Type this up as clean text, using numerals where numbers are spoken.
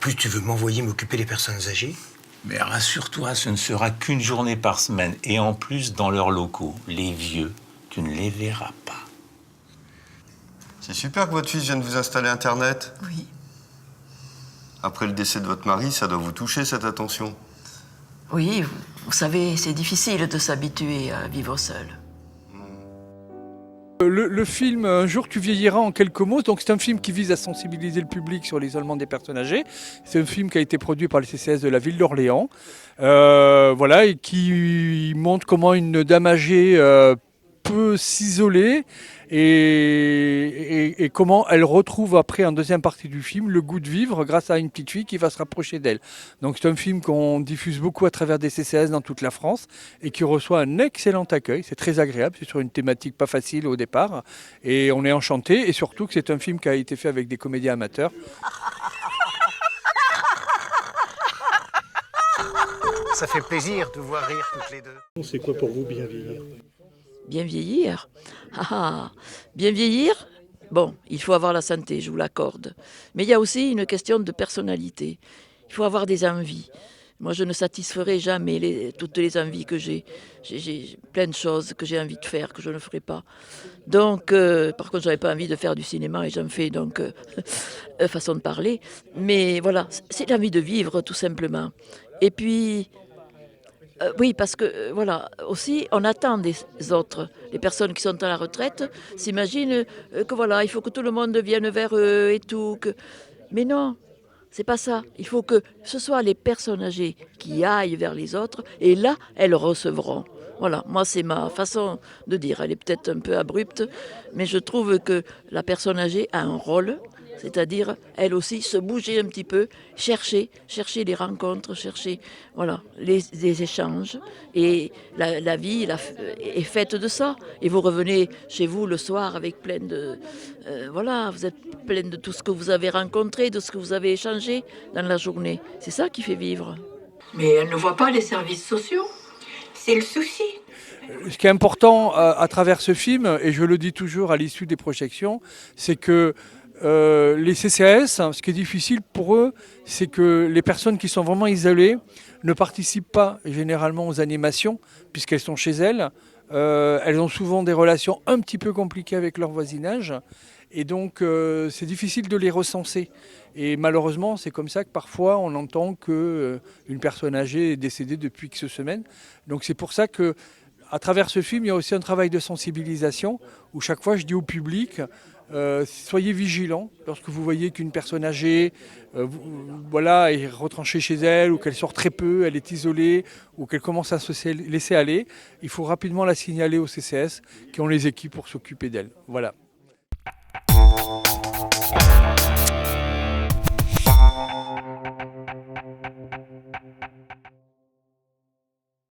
plus, tu veux m'envoyer m'occuper des personnes âgées? Mais rassure-toi, ce ne sera qu'une journée par semaine. Et en plus, dans leurs locaux, les vieux, tu ne les verras pas. C'est super que votre fils vienne vous installer Internet. Oui. Après le décès de votre mari, ça doit vous toucher, cette attention. Oui, vous savez, c'est difficile de s'habituer à vivre seul. Le film Un jour tu vieilliras en quelques mots, donc c'est un film qui vise à sensibiliser le public sur l'isolement des personnes âgées. C'est un film qui a été produit par les CCAS de la ville d'Orléans, voilà, et qui montre comment une dame âgée peut s'isoler et comment elle retrouve après en deuxième partie du film le goût de vivre grâce à une petite fille qui va se rapprocher d'elle. Donc c'est un film qu'on diffuse beaucoup à travers des CCAS dans toute la France et qui reçoit un excellent accueil. C'est très agréable, c'est sur une thématique pas facile au départ et on est enchanté et surtout que c'est un film qui a été fait avec des comédiens amateurs. Ça fait plaisir de voir rire toutes les deux. C'est quoi pour vous bien vieillir? Bien vieillir? Bien vieillir? Bon, il faut avoir la santé, je vous l'accorde. Mais il y a aussi une question de personnalité. Il faut avoir des envies. Moi, je ne satisferai jamais toutes les envies que j'ai. J'ai plein de choses que j'ai envie de faire, que je ne ferai pas. Donc, par contre, je n'avais pas envie de faire du cinéma et j'en fais donc façon de parler. Mais voilà, c'est l'envie de vivre, tout simplement. Et puis, oui, parce que voilà, aussi, on attend des autres. Les personnes qui sont à la retraite s'imaginent que voilà, il faut que tout le monde vienne vers eux et tout. Mais non, c'est pas ça. Il faut que ce soit les personnes âgées qui aillent vers les autres et là, elles recevront. Voilà, moi, c'est ma façon de dire. Elle est peut-être un peu abrupte, mais je trouve que la personne âgée a un rôle. C'est-à-dire, elle aussi, se bouger un petit peu, chercher les rencontres, chercher voilà, les échanges. Et la vie est faite de ça. Et vous revenez chez vous le soir avec plein de... voilà, vous êtes plein de tout ce que vous avez rencontré, de ce que vous avez échangé dans la journée. C'est ça qui fait vivre. Mais elle ne voit pas les services sociaux. C'est le souci. Ce qui est important à travers ce film, et je le dis toujours à l'issue des projections, c'est que les CCAS, ce qui est difficile pour eux, c'est que les personnes qui sont vraiment isolées ne participent pas généralement aux animations, puisqu'elles sont chez elles. Elles ont souvent des relations un petit peu compliquées avec leur voisinage. Et donc, c'est difficile de les recenser. Et malheureusement, c'est comme ça que parfois, on entend qu'une personne âgée est décédée depuis X semaines. Donc, c'est pour ça que, à travers ce film, il y a aussi un travail de sensibilisation, où chaque fois, je dis au public... soyez vigilants lorsque vous voyez qu'une personne âgée voilà, est retranchée chez elle ou qu'elle sort très peu, elle est isolée ou qu'elle commence à se laisser aller. Il faut rapidement la signaler au CCS qui ont les équipes pour s'occuper d'elle. Voilà.